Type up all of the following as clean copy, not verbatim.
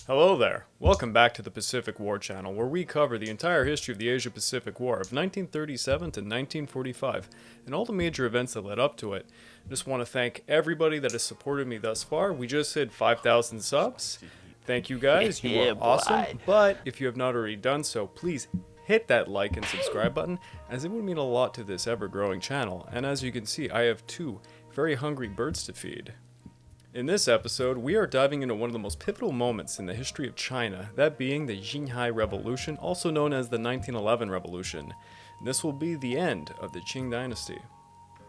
Hello there. Welcome back to the Pacific War channel, where we cover the entire history of the Asia-Pacific War of 1937 to 1945 and all the major events that led up to it. I just want to thank everybody that has supported me thus far. We just hit 5,000 subs. Thank you guys. You are awesome. But if you have not already done so, please hit that like and subscribe button, as it would mean a lot to this ever-growing channel. And as you can see, I have two very hungry birds to feed. In this episode, we are diving into one of the most pivotal moments in the history of China, that being the Xinhai Revolution, also known as the 1911 Revolution. And this will be the end of the Qing Dynasty.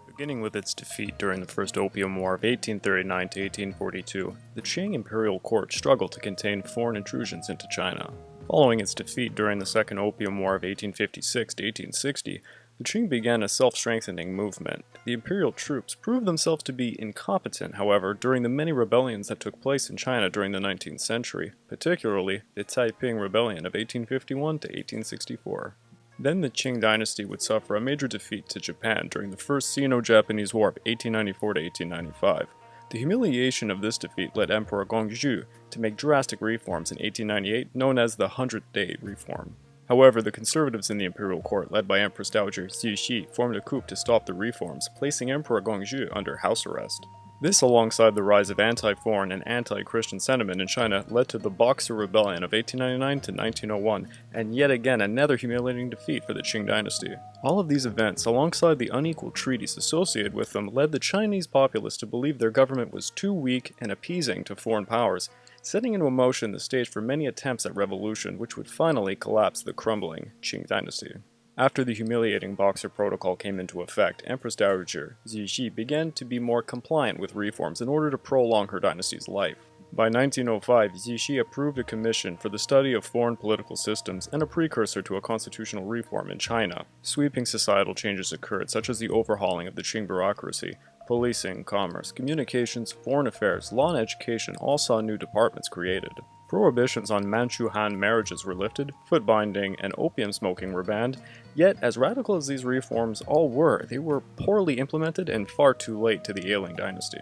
Beginning with its defeat during the First Opium War of 1839 to 1842, the Qing imperial court struggled to contain foreign intrusions into China. Following its defeat during the Second Opium War of 1856 to 1860, the Qing began a self-strengthening movement. The imperial troops proved themselves to be incompetent, however, during the many rebellions that took place in China during the 19th century, particularly the Taiping Rebellion of 1851 to 1864. Then the Qing dynasty would suffer a major defeat to Japan during the First Sino-Japanese War of 1894 to 1895. The humiliation of this defeat led Emperor Guangzhou to make drastic reforms in 1898, known as the 100-Day Reform. However, the conservatives in the imperial court, led by Empress Dowager Cixi, formed a coup to stop the reforms, placing Emperor Guangzhou under house arrest. This, alongside the rise of anti-foreign and anti-Christian sentiment in China, led to the Boxer Rebellion of 1899 to 1901, and yet again another humiliating defeat for the Qing dynasty. All of these events, alongside the unequal treaties associated with them, led the Chinese populace to believe their government was too weak and appeasing to foreign powers, setting into motion the stage for many attempts at revolution, which would finally collapse the crumbling Qing dynasty. After the humiliating Boxer Protocol came into effect, Empress Dowager Cixi began to be more compliant with reforms in order to prolong her dynasty's life. By 1905, Cixi approved a commission for the study of foreign political systems and a precursor to a constitutional reform in China. Sweeping societal changes occurred, such as the overhauling of the Qing bureaucracy. Policing, commerce, communications, foreign affairs, law and education all saw new departments created. Prohibitions on Manchu Han marriages were lifted, foot binding and opium smoking were banned, yet as radical as these reforms all were, they were poorly implemented and far too late to the ailing dynasty.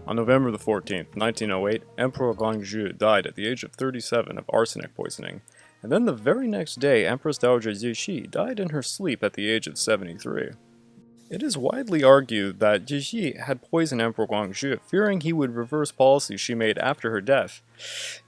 On November the 14th, 1908, Emperor Guangzhou died at the age of 37 of arsenic poisoning, and then the very next day Empress Dowager Cixi died in her sleep at the age of 73. It is widely argued that Cixi had poisoned Emperor Guangzhou, fearing he would reverse policies she made after her death.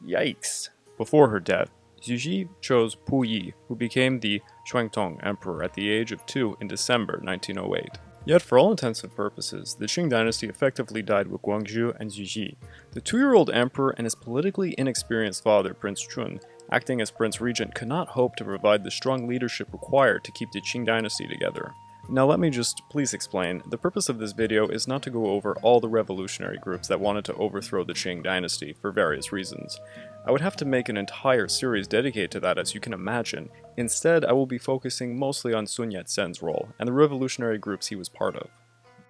Yikes! Before her death, Cixi chose Puyi, who became the Shuangtong Emperor at the age of 2 in December 1908. Yet for all intents and purposes, the Qing dynasty effectively died with Guangzhou and Cixi. The 2-year-old emperor and his politically inexperienced father, Prince Chun, acting as Prince Regent, could not hope to provide the strong leadership required to keep the Qing dynasty together. Now let me just please explain, the purpose of this video is not to go over all the revolutionary groups that wanted to overthrow the Qing dynasty for various reasons. I would have to make an entire series dedicated to that, as you can imagine. Instead, I will be focusing mostly on Sun Yat-Sen's role and the revolutionary groups he was part of.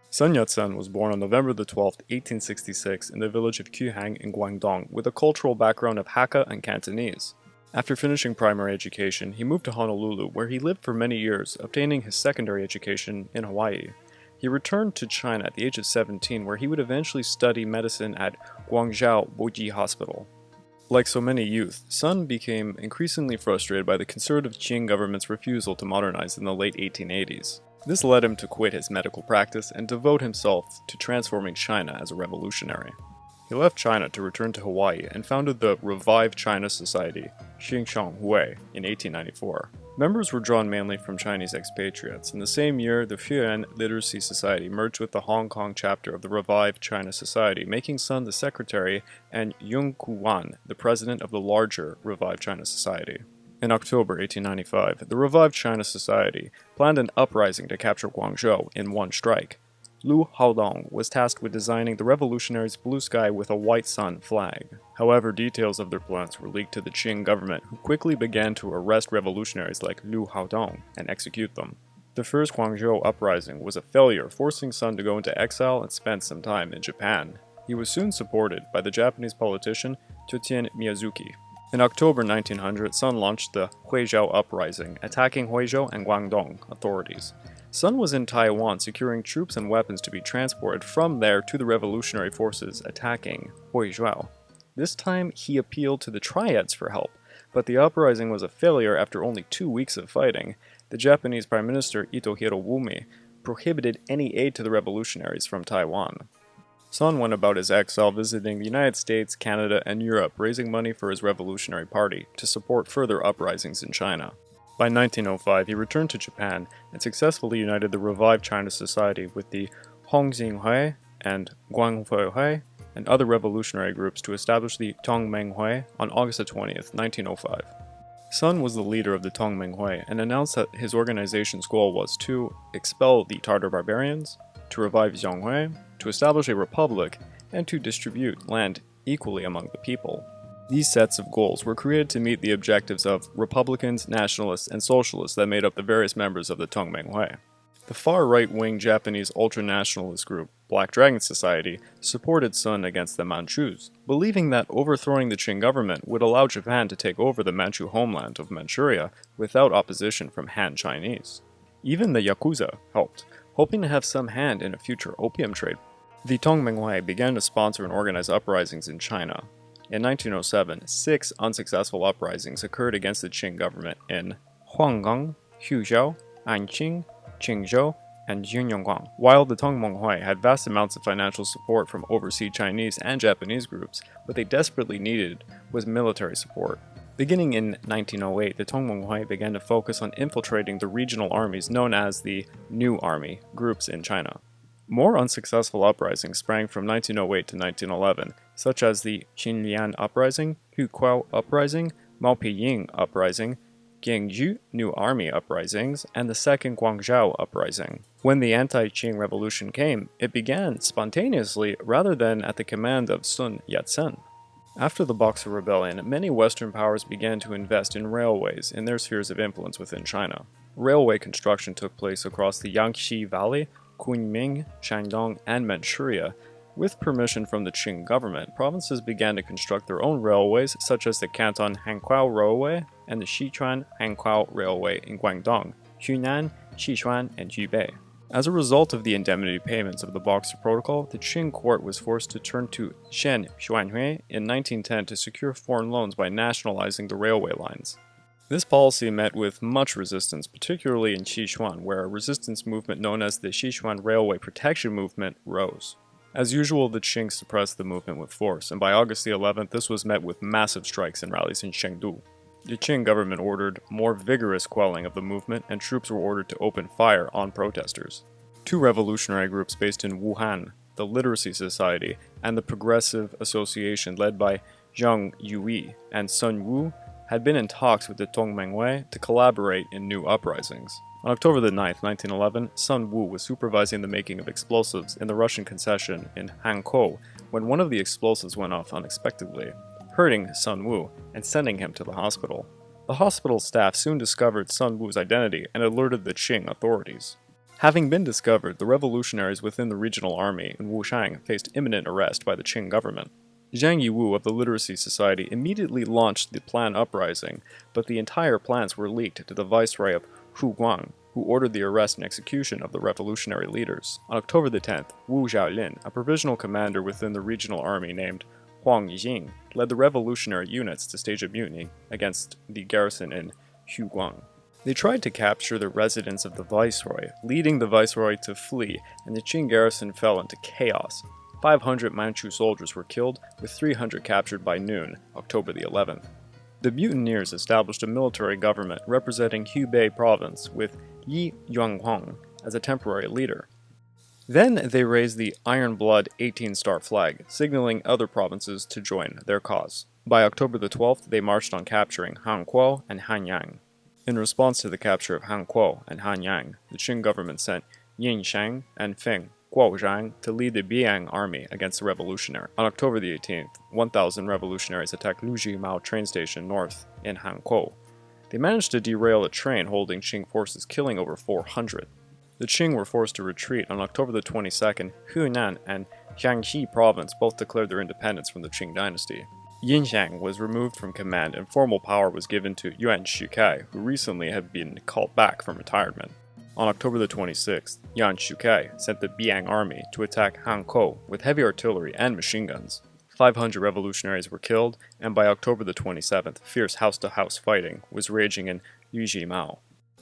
Sun Yat-Sen was born on November the 12th, 1866 in the village of Hangyang in Guangdong with a cultural background of Hakka and Cantonese. After finishing primary education, he moved to Honolulu, where he lived for many years, obtaining his secondary education in Hawaii. He returned to China at the age of 17, where he would eventually study medicine at Guangzhou Uprising Hospital. Like so many youth, Sun became increasingly frustrated by the conservative Qing government's refusal to modernize in the late 1880s. This led him to quit his medical practice and devote himself to transforming China as a revolutionary. He left China to return to Hawaii and founded the Revived China Society, Xinhai in 1894. Members were drawn mainly from Chinese expatriates. In the same year, the Fuan Literacy Society merged with the Hong Kong chapter of the Revived China Society, making Sun the secretary and Yung Kuan the president of the larger Revived China Society. In October 1895, the Revived China Society planned an uprising to capture Guangzhou in one strike. Lu Haodong was tasked with designing the revolutionaries' blue sky with a white sun flag. However, details of their plans were leaked to the Qing government, who quickly began to arrest revolutionaries like Lu Haodong and execute them. The first Guangzhou Uprising was a failure, forcing Sun to go into exile and spend some time in Japan. He was soon supported by the Japanese politician Totien Miyazuki. In October 1900, Sun launched the Huizhou Uprising, attacking Huizhou and Guangdong authorities. Sun was in Taiwan, securing troops and weapons to be transported from there to the revolutionary forces attacking Huizhou. This time, he appealed to the triads for help, but the uprising was a failure after only 2 weeks of fighting. The Japanese Prime Minister Ito Hirobumi prohibited any aid to the revolutionaries from Taiwan. Sun went about his exile visiting the United States, Canada, and Europe, raising money for his revolutionary party to support further uprisings in China. By 1905, he returned to Japan and successfully united the revived China society with the Xinhai and Guangzhou and other revolutionary groups to establish the Tongmenghui on August 20, 1905. Sun was the leader of the Tongmenghui and announced that his organization's goal was to expel the Tartar barbarians, to revive Xionghui, to establish a republic, and to distribute land equally among the people. These sets of goals were created to meet the objectives of Republicans, Nationalists, and Socialists that made up the various members of the Tongmenghui. The far right-wing Japanese ultranationalist group, Black Dragon Society, supported Sun against the Manchus, believing that overthrowing the Qing government would allow Japan to take over the Manchu homeland of Manchuria without opposition from Han Chinese. Even the Yakuza helped, hoping to have some hand in a future opium trade. The Tongmenghui began to sponsor and organize uprisings in China. In 1907, 6 unsuccessful uprisings occurred against the Qing government in Hangyang, Huizhou, Anqing, Qingzhou, and Xinhai. While the Tongmenghui had vast amounts of financial support from overseas Chinese and Japanese groups, what they desperately needed was military support. Beginning in 1908, the Tongmenghui began to focus on infiltrating the regional armies known as the New Army groups in China. More unsuccessful uprisings sprang from 1908 to 1911, such as the Xinhai Uprising, Huizhou Uprising, Maopiying Uprising, Guangzhou New Army Uprisings, and the Second Guangzhou Uprising. When the anti-Qing Revolution came, it began spontaneously rather than at the command of Sun Yat-Sen. After the Boxer Rebellion, many Western powers began to invest in railways in their spheres of influence within China. Railway construction took place across the Yangxia Valley, Kunming, Shandong, and Manchuria. With permission from the Qing government, provinces began to construct their own railways, such as the Canton Hankow Railway and the Sichuan Hankow Railway in Guangdong, Hunan, Sichuan, and Hubei. As a result of the indemnity payments of the Boxer Protocol, the Qing court was forced to turn to Shen Xuanhui in 1910 to secure foreign loans by nationalizing the railway lines. This policy met with much resistance, particularly in Sichuan, where a resistance movement known as the Sichuan Railway Protection Movement rose. As usual, the Qing suppressed the movement with force, and by August the 11th, this was met with massive strikes and rallies in Chengdu. The Qing government ordered more vigorous quelling of the movement, and troops were ordered to open fire on protesters. 2 revolutionary groups based in Wuhan, the Literacy Society and the Progressive Association led by Zhang Yui and Sun Wu, had been in talks with the Tongmenghui to collaborate in new uprisings. On October 9, 1911, Sun Wu was supervising the making of explosives in the Russian concession in Hankow when one of the explosives went off unexpectedly, hurting Sun Wu and sending him to the hospital. The hospital staff soon discovered Sun Wu's identity and alerted the Qing authorities. Having been discovered, the revolutionaries within the regional army in Wuchang faced imminent arrest by the Qing government. Zhang Yiwu of the Literacy Society immediately launched the planned uprising, but the entire plans were leaked to the viceroy of Huguang, who ordered the arrest and execution of the revolutionary leaders. On October 10th, Wu Zhaolin, a provisional commander within the regional army named Huang Yijing, led the revolutionary units to stage a mutiny against the garrison in Huguang. They tried to capture the residence of the viceroy, leading the viceroy to flee, and the Qing garrison fell into chaos. 500 Manchu soldiers were killed, with 300 captured by noon, October the 11th. The mutineers established a military government representing Hubei province, with Yi Yuanhuang as a temporary leader. Then they raised the Iron Blood 18-star flag, signaling other provinces to join their cause. By October the 12th, they marched on capturing Hankow and Hanyang. In response to the capture of Hankow and Hanyang, the Qing government sent Yin Shang and Feng Guozhang to lead the Biang army against the revolutionary. On October the 18th, 1,000 revolutionaries attacked Lujimao train station north in Hankow. They managed to derail a train holding Qing forces, killing over 400. The Qing were forced to retreat. On October the 22nd, Hunan and Jiangxi province both declared their independence from the Qing Dynasty. Yinxiang was removed from command and formal power was given to Yuan Shikai, who recently had been called back from retirement. On October the 26th, Yuan Shikai sent the Biang army to attack Hankow with heavy artillery and machine guns. 500 revolutionaries were killed, and by October the 27th, fierce house-to-house fighting was raging in Yuizhimao.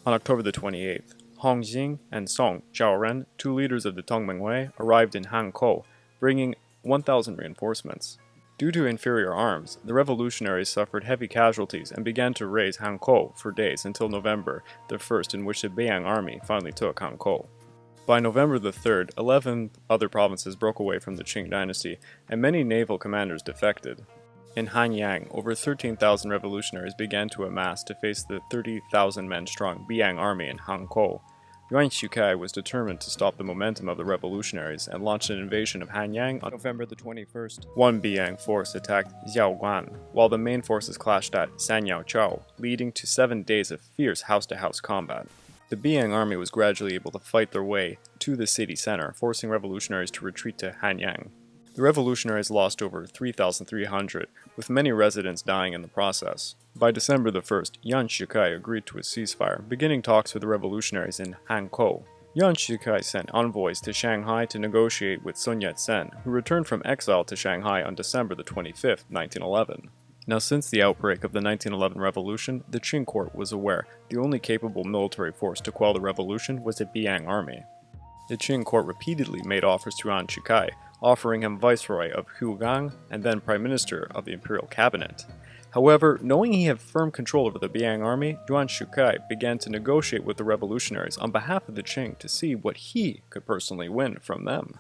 On October the 28th, Hong Jing and Song Zhaoren, two leaders of the Tongmenghui, arrived in Hankow, bringing 1,000 reinforcements. Due to inferior arms, the revolutionaries suffered heavy casualties and began to raise Hankow for days until November the 1st, in which the Beiyang army finally took Hankow. By November the 3rd, 11 other provinces broke away from the Qing Dynasty, and many naval commanders defected. In Hanyang, over 13,000 revolutionaries began to amass to face the 30,000 men strong Beiyang army in Hankow. Yuan Shikai was determined to stop the momentum of the revolutionaries and launched an invasion of Hanyang on November the 21st. One Beiyang force attacked Xiaoguan, while the main forces clashed at Sanyaochao, leading to 7 days of fierce house-to-house combat. The Beiyang army was gradually able to fight their way to the city center, forcing revolutionaries to retreat to Hanyang. The revolutionaries lost over 3,300, with many residents dying in the process. By December the 1st, Yuan Shikai agreed to a ceasefire, beginning talks with the revolutionaries in Hankow. Yuan Shikai sent envoys to Shanghai to negotiate with Sun Yat-Sen, who returned from exile to Shanghai on December the 25th, 1911. Now, since the outbreak of the 1911 revolution, the Qing court was aware the only capable military force to quell the revolution was the Beiyang army. The Qing court repeatedly made offers to Yuan Shikai, offering him viceroy of Hangyang and then prime minister of the imperial cabinet. However, knowing he had firm control over the Beiyang army, Yuan Shikai began to negotiate with the revolutionaries on behalf of the Qing to see what he could personally win from them.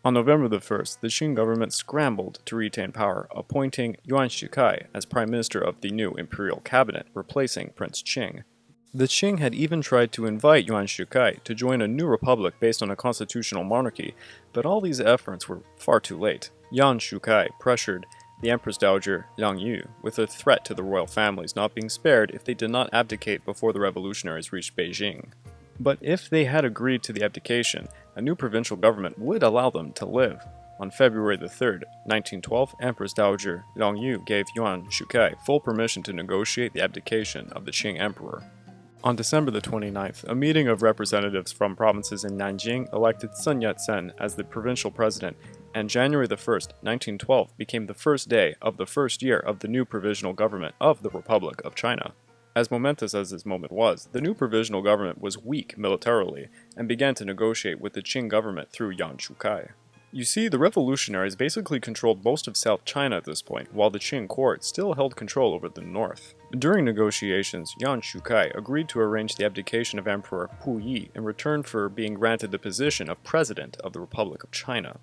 On November the 1st, the Qing government scrambled to retain power, appointing Yuan Shikai as prime minister of the new imperial cabinet, replacing Prince Qing. The Qing had even tried to invite Yuan Shikai to join a new republic based on a constitutional monarchy, but all these efforts were far too late. Yuan Shikai pressured the Empress Dowager Yangxia with a threat to the royal families not being spared if they did not abdicate before the revolutionaries reached Beijing. But if they had agreed to the abdication, a new provincial government would allow them to live. On February the 3rd, 1912, Empress Dowager Yangxia gave Yuan Shikai full permission to negotiate the abdication of the Qing emperor. On December the 29th, a meeting of representatives from provinces in Nanjing elected Sun Yat-Sen as the provincial president, and January the 1st, 1912 became the first day of the first year of the new provisional government of the Republic of China. As momentous as this moment was, the new provisional government was weak militarily and began to negotiate with the Qing government through Yuan Shikai. You see, the revolutionaries basically controlled most of South China at this point, while the Qing court still held control over the north. During negotiations, Yuan Shikai agreed to arrange the abdication of Emperor Puyi in return for being granted the position of President of the Republic of China.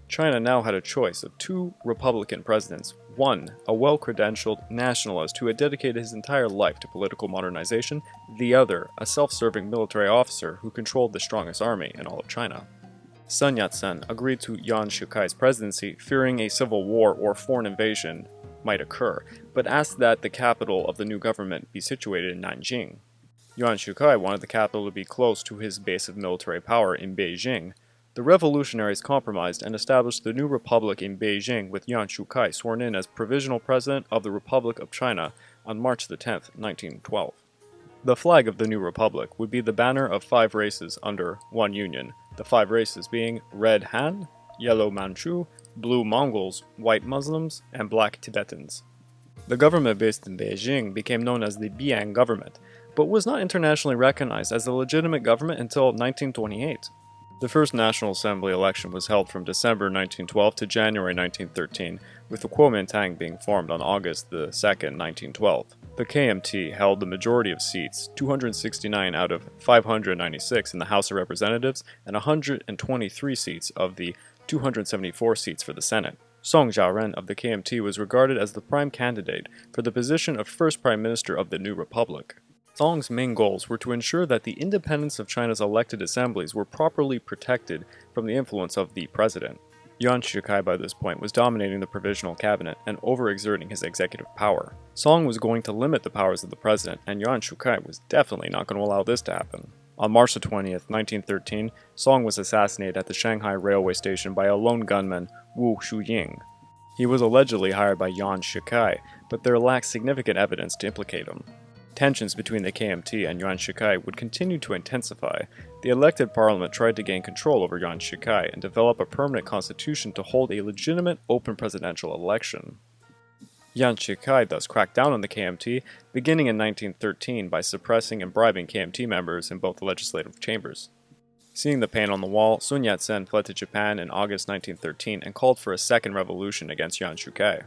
China now had a choice of two Republican presidents, one a well-credentialed nationalist who had dedicated his entire life to political modernization, the other a self-serving military officer who controlled the strongest army in all of China. Sun Yat-Sen agreed to Yuan Shikai's presidency, fearing a civil war or foreign invasion might occur, but asked that the capital of the new government be situated in Nanjing. Yuan Shikai wanted the capital to be close to his base of military power in Beijing. The revolutionaries compromised and established the new republic in Beijing, with Yuan Shikai sworn in as provisional president of the Republic of China on March the 10th, 1912. The flag of the new republic would be the banner of 5 races under one union, the 5 races being Red Han, Yellow Manchu, Blue Mongols, White Muslims, and Black Tibetans. The government based in Beijing became known as the Beiyang government, but was not internationally recognized as a legitimate government until 1928. The first National Assembly election was held from December 1912 to January 1913, with the Kuomintang being formed on August the 2nd, 1912. The KMT held the majority of seats, 269 out of 596 in the House of Representatives, and 123 seats of the 274 seats for the Senate. Song Zhaoren of the KMT was regarded as the prime candidate for the position of first prime minister of the new republic. Song's main goals were to ensure that the independence of China's elected assemblies were properly protected from the influence of the president. Yuan Shikai by this point was dominating the provisional cabinet and overexerting his executive power. Song was going to limit the powers of the president, and Yuan Shikai was definitely not going to allow this to happen. On March 20th, 1913, Song was assassinated at the Shanghai railway station by a lone gunman, Wu Shuying. He was allegedly hired by Yuan Shikai, but there lacked significant evidence to implicate him. Tensions between the KMT and Yuan Shikai would continue to intensify. The elected parliament tried to gain control over Yuan Shikai and develop a permanent constitution to hold a legitimate, open presidential election. Yuan Shikai thus cracked down on the KMT, beginning in 1913 by suppressing and bribing KMT members in both the legislative chambers. Seeing the paint on the wall, Sun Yat-Sen fled to Japan in August 1913 and called for a second revolution against Yuan Shikai.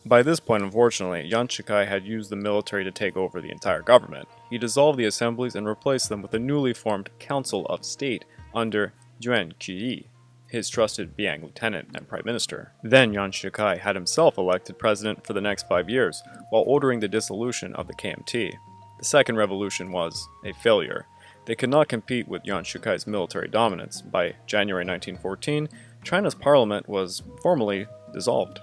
By this point, unfortunately, Yuan Shikai had used the military to take over the entire government. He dissolved the assemblies and replaced them with a newly formed Council of State under Yuan Shikai, his trusted Biang lieutenant and prime minister. Then Yuan Shikai had himself elected president for the next 5 years, while ordering the dissolution of the KMT. The second revolution was a failure. They could not compete with Yuan Shikai's military dominance. By January 1914, China's parliament was formally dissolved.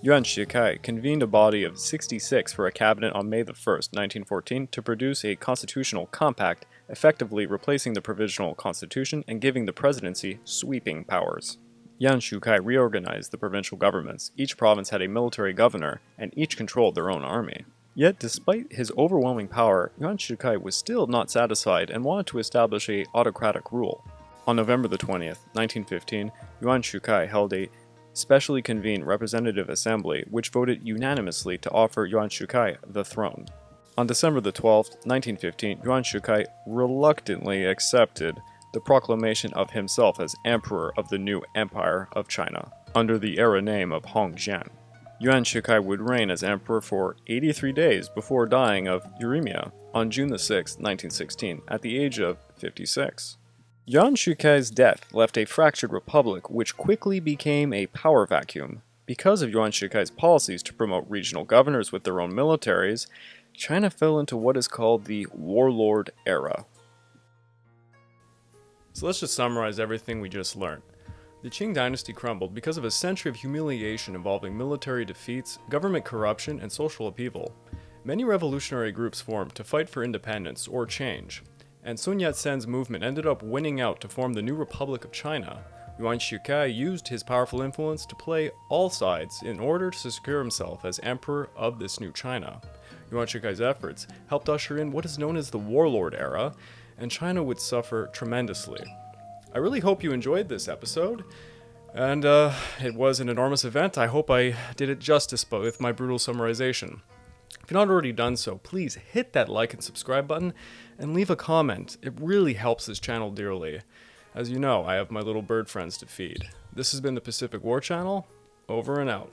Yuan Shikai convened a body of 66 for a cabinet on May 1, 1914, to produce a constitutional compact, effectively replacing the Provisional Constitution and giving the presidency sweeping powers. Yuan Shikai reorganized the provincial governments. Each province had a military governor, and each controlled their own army. Yet, despite his overwhelming power, Yuan Shikai was still not satisfied and wanted to establish an autocratic rule. On November 20th, 1915, Yuan Shikai held a specially convened representative assembly which voted unanimously to offer Yuan Shikai the throne. On December 12, 1915, Yuan Shikai reluctantly accepted the proclamation of himself as emperor of the new Empire of China, under the era name of Hangyang. Yuan Shikai would reign as emperor for 83 days before dying of uremia on June 6, 1916, at the age of 56. Yuan Shikai's death left a fractured republic which quickly became a power vacuum. Because of Yuan Shikai's policies to promote regional governors with their own militaries, China fell into what is called the Warlord Era. So let's just summarize everything we just learned. The Qing Dynasty crumbled because of a century of humiliation involving military defeats, government corruption, and social upheaval. Many revolutionary groups formed to fight for independence or change, and Sun Yat-sen's movement ended up winning out to form the new Republic of China. Yuan Shikai used his powerful influence to play all sides in order to secure himself as emperor of this new China. Yuan Shikai's efforts helped usher in what is known as the Warlord Era, and China would suffer tremendously. I really hope you enjoyed this episode, and it was an enormous event. I hope I did it justice with my brutal summarization. If you've not already done so, please hit that like and subscribe button and leave a comment. It really helps this channel dearly. As you know, I have my little bird friends to feed. This has been the Pacific War Channel. Over and out.